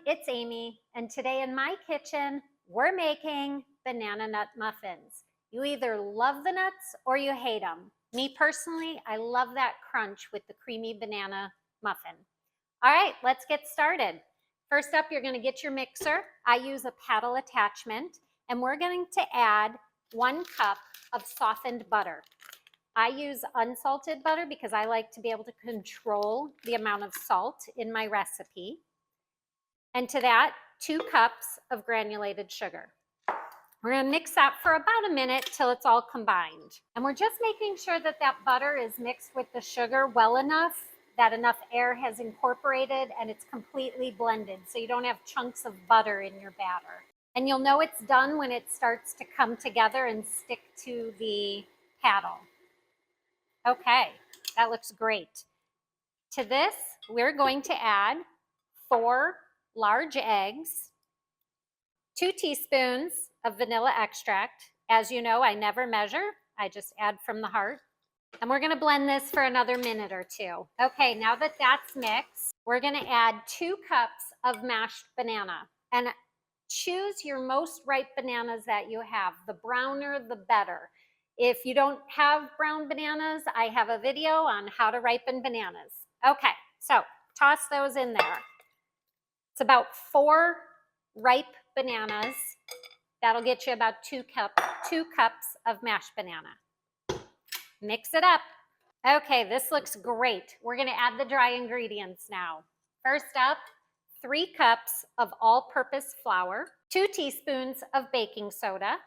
it's Amy, and today in my kitchen, we're making banana nut muffins. You either love the nuts or you hate them. Me personally, I love that crunch with the creamy banana muffin. All right, let's get started. First up, you're gonna get your mixer. I use a paddle attachment, and we're going to add 1 cup of softened butter. I use unsalted butter because I like to be able to control the amount of salt in my recipe. And to that, 2 cups of granulated sugar. We're gonna mix that for about a minute till it's all combined. And we're just making sure that that butter is mixed with the sugar well enough that enough air has incorporated and it's completely blended so you don't have chunks of butter in your batter. And you'll know it's done when it starts to come together and stick to the paddle. Okay, that looks great. To this, we're going to add 4 large eggs, 2 teaspoons of vanilla extract. As you know, I never measure, I just add from the heart. And we're gonna blend this for another minute or 2. Okay, now that that's mixed, we're gonna add 2 cups of mashed banana. And choose your most ripe bananas that you have. The browner, the better. If you don't have brown bananas, I have a video on how to ripen bananas. Okay, so toss those in there. It's about 4 ripe bananas. That'll get you about 2 cups of mashed banana. Mix it up. Okay, this looks great. We're gonna add the dry ingredients now. First up, 3 cups of all-purpose flour, 2 teaspoons of baking soda,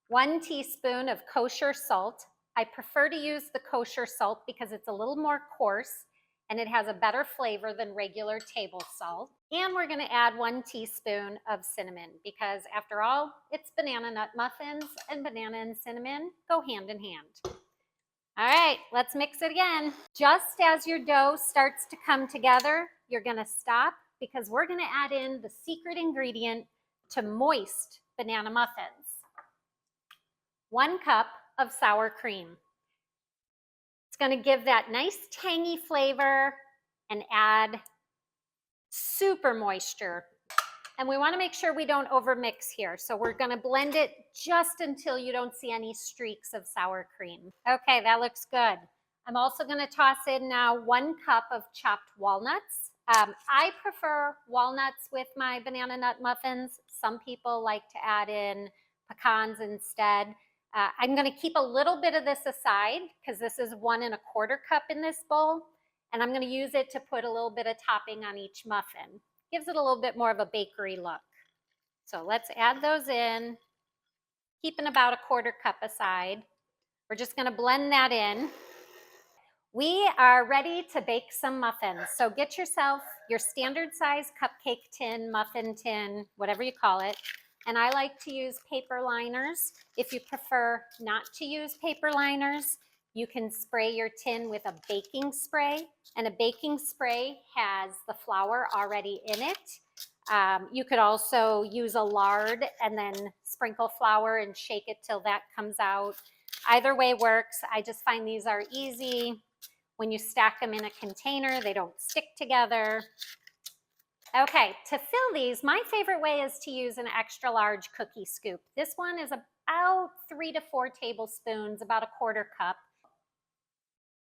1 teaspoon of kosher salt. I prefer to use the kosher salt because it's a little more coarse and it has a better flavor than regular table salt. And we're gonna add 1 teaspoon of cinnamon because after all, it's banana nut muffins and banana and cinnamon go hand in hand. All right, let's mix it again. Just as your dough starts to come together, you're gonna stop because we're gonna add in the secret ingredient to moist banana muffins. 1 cup of sour cream. It's gonna give that nice tangy flavor and add super moisture. And we wanna make sure we don't overmix here. So we're gonna blend it just until you don't see any streaks of sour cream. Okay, that looks good. I'm also gonna toss in now 1 cup of chopped walnuts. I prefer walnuts with my banana nut muffins. Some people like to add in pecans instead. I'm gonna keep a little bit of this aside because this is 1 1/4 cup in this bowl. And I'm gonna use it to put a little bit of topping on each muffin. Gives it a little bit more of a bakery look. So let's add those in, keeping about 1/4 cup aside. We're just gonna blend that in. We are ready to bake some muffins. So get yourself your standard size cupcake tin, muffin tin, whatever you call it. And I like to use paper liners. If you prefer not to use paper liners, you can spray your tin with a baking spray. And a baking spray has the flour already in it. You could also use a lard and then sprinkle flour and shake it till that comes out. Either way works. I just find these are easy. When you stack them in a container, they don't stick together. Okay, to fill these, my favorite way is to use an extra large cookie scoop. This one is about 3 to 4 tablespoons, about 1/4 cup.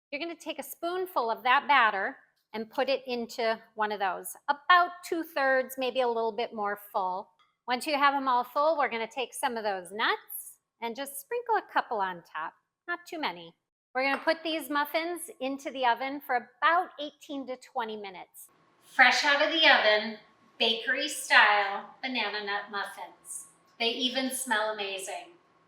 You're gonna take a spoonful of that batter and put it into one of those, about 2/3, maybe a little bit more full. Once you have them all full, we're gonna take some of those nuts and just sprinkle a couple on top, not too many. We're gonna put these muffins into the oven for about 18 to 20 minutes. Fresh out of the oven, bakery style banana nut muffins. They even smell amazing.